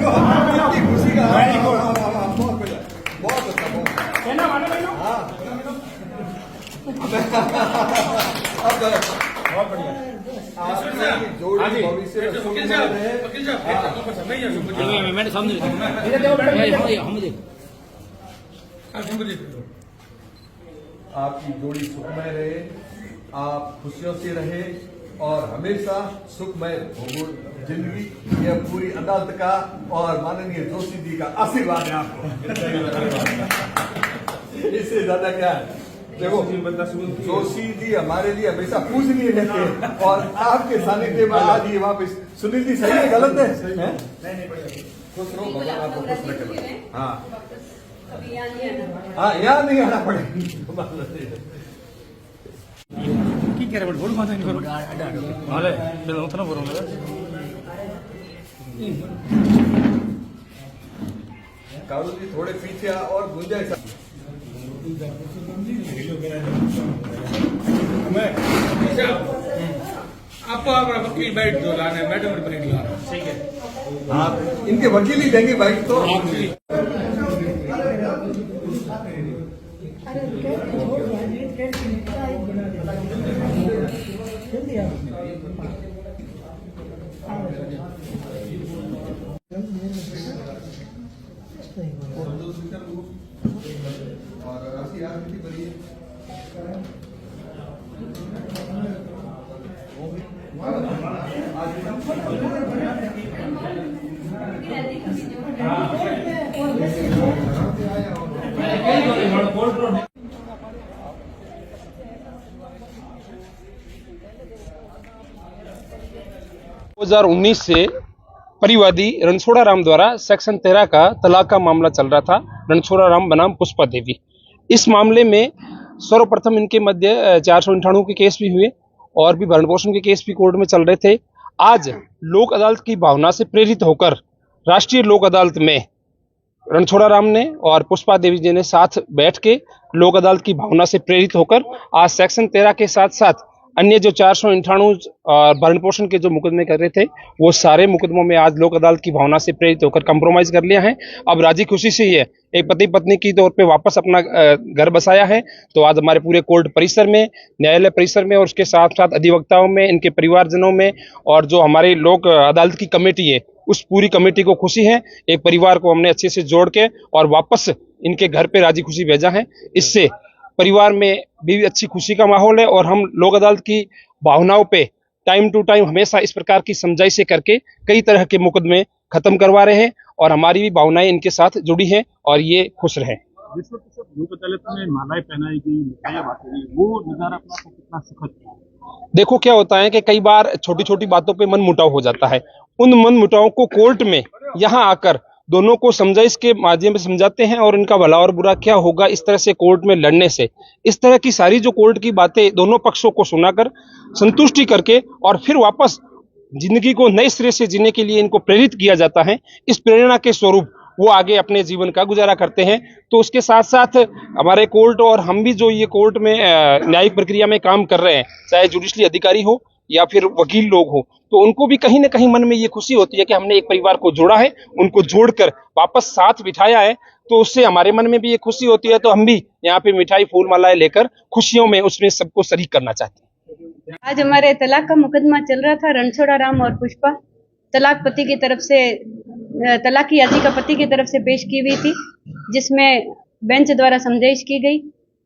खुशी का बहुत बढ़िया, बहुत अच्छा, बहुत बढ़िया। आपकी जोड़ी भविष्य में आपकी जोड़ी सुखमय रहे, आप खुशियों से रहे और हमेशा सुखमय भोगो जिंदगी। यह पूरी अदालत का और माननीय जोशी जी का आशीर्वाद है आपको। इससे ज्यादा क्या है? देखो, जोशी जी हमारे लिए हमेशा पूजनीय रहते हैं और आपके सानिध्य में आज ये वहाँ पे सुनील जी सही है गलत है? खुश रहो, भगवान आपको खुश रखे। हाँ हाँ, यहाँ नहीं आना पड़ेगा। कारू जी थोड़े पीछे और गुंजाइश आपको वकील बैठ जो लाना है, मैडम ब्रेक लाना, ठीक है? आप इनके वकील ही देंगे बाइक तो। उन्नीस से परिवादी रणछोड़ा राम द्वारा सेक्शन 13 का तलाक का मामला चल रहा था। रणछोड़ा राम बनाम पुष्पा देवी। इस मामले में सर्वप्रथम इनके मध्य 498 के केस भी हुए और भी भरण पोषण के केस भी कोर्ट में चल रहे थे। आज लोक अदालत की भावना से प्रेरित होकर राष्ट्रीय लोक अदालत में रणछोड़ा राम ने और पुष्पा देवी जी ने साथ बैठ के लोक अदालत की भावना से प्रेरित होकर आज सेक्शन 13 के साथ साथ अन्य जो 498 भरण पोषण के जो मुकदमे कर रहे थे वो सारे मुकदमों में आज लोक अदालत की भावना से प्रेरित होकर कंप्रोमाइज कर लिया है। अब राजी खुशी से ये एक पति पत्नी की तौर पे वापस अपना घर बसाया है। तो आज हमारे पूरे कोर्ट परिसर में, न्यायालय परिसर में और उसके साथ साथ अधिवक्ताओं में, इनके परिवारजनों में और जो हमारी लोक अदालत की कमेटी है उस पूरी कमेटी को खुशी है। एक परिवार को हमने अच्छे से जोड़ के और वापस इनके घर पे राजी खुशी भेजा है। इससे परिवार में भी अच्छी खुशी का माहौल है और हम लोक अदालत की भावनाओं पे टाइम टू टाइम हमेशा इस प्रकार की समझाइशें करके कई तरह के मुकदमे खत्म करवा रहे हैं और हमारी भी भावनाएं इनके साथ जुड़ी हैं और ये खुश रहे। लोक अदालत में मालाएं पहनाई गई, मिठाइयां बांटी गई, वो नजारा अपना को कितना सुखद था। देखो क्या होता है कि कई बार छोटी छोटी बातों पे मन मुटाव हो जाता है। उन मन मुटाव को कोर्ट में यहाँ आकर दोनों को समझाइश के माध्यम से समझाते हैं और इनका भला और बुरा क्या होगा इस तरह से कोर्ट में लड़ने से। इस तरह की सारी जो कोर्ट की बातें दोनों पक्षों को सुनाकर संतुष्टि करके और फिर वापस जिंदगी को नए सिरे से जीने के लिए इनको प्रेरित किया जाता है। इस प्रेरणा के स्वरूप वो आगे अपने जीवन का गुजारा करते हैं। तो उसके साथ साथ हमारे कोर्ट और हम भी जो ये कोर्ट में न्यायिक प्रक्रिया में काम कर रहे हैं, चाहे जुडिशली अधिकारी हो या फिर वकील लोग हो, तो उनको भी कहीं ना कहीं मन में ये खुशी होती है कि हमने एक परिवार को जोड़ा है, उनको जोड़कर वापस साथ बिठाया है। तो उससे हमारे मन में भी ये खुशी होती है। तो हम भी यहाँ पे मिठाई फूल मालाएं लेकर खुशियों में उसमें सबको शरीक करना चाहते हैं। आज हमारे तलाक का मुकदमा चल रहा था। रणछोड़ा राम और पुष्पा तलाक पति की तरफ से तलाक की याचिका पति की तरफ से पेश की हुई थी, जिसमें बेंच द्वारा समझाइश की गई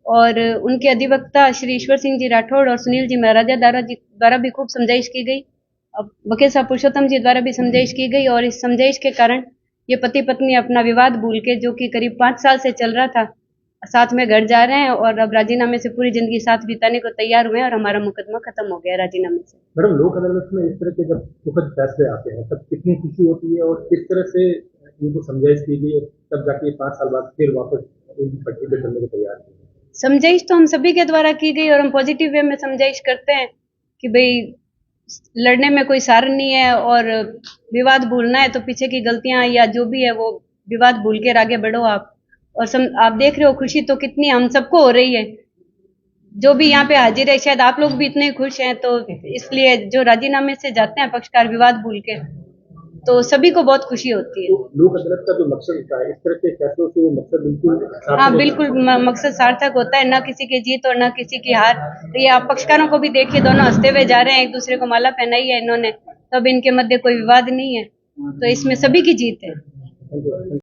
और उनके अधिवक्ता श्री ईश्वर सिंह जी राठौड़ और सुनील जी महाराजा द्वारा भी खूब समझाइश की गई। वकील साहब पुरुषोत्तम जी द्वारा भी समझाइश की गई और इस समझाइश के कारण ये पति पत्नी अपना विवाद भूल के, जो कि करीब 5 साल से चल रहा था, साथ में घर जा रहे हैं और अब राजीनामे से पूरी जिंदगी साथ बिताने को तैयार हुए हैं और हमारा मुकदमा खत्म हो गया राजीनामे से। मैडम, लोक अदालत में इस तरह के जब सुखद फैसले आते हैं तब कितनी खुशी होती है और किस तरह से इनको समझाइश की गई तब जाके 5 साल बाद फिर वापस इनकी पटरी पे चलने को तैयार है। समझाइश तो हम सभी के द्वारा की गई और हम पॉजिटिव वे में समझाइश करते हैं कि भाई लड़ने में कोई सार नहीं है और विवाद भूलना है तो पीछे की गलतियां या जो भी है वो विवाद भूल कर आगे बढ़ो आप। और आप देख रहे हो खुशी तो कितनी हम सबको हो रही है, जो भी यहाँ पे हाजिर है, शायद आप लोग भी इतने खुश हैं। तो इसलिए जो राजीनामे से जाते हैं पक्षकार विवाद भूल के, तो सभी को बहुत खुशी होती है। तो लोक अदालत का जो मकसद होता है, इस तरह के फैसलों से वो मकसद बिल्कुल सार्थक हाँ होता है। बिल्कुल, मकसद सार्थक होता है, ना किसी की जीत और ना किसी की हार। तो ये आप पक्षकारों को भी देखिए, दोनों हंसते हुए जा रहे हैं, एक दूसरे को माला पहनाई है इन्होंने, तो अब इनके मध्य कोई विवाद नहीं है, तो इसमें सभी की जीत है।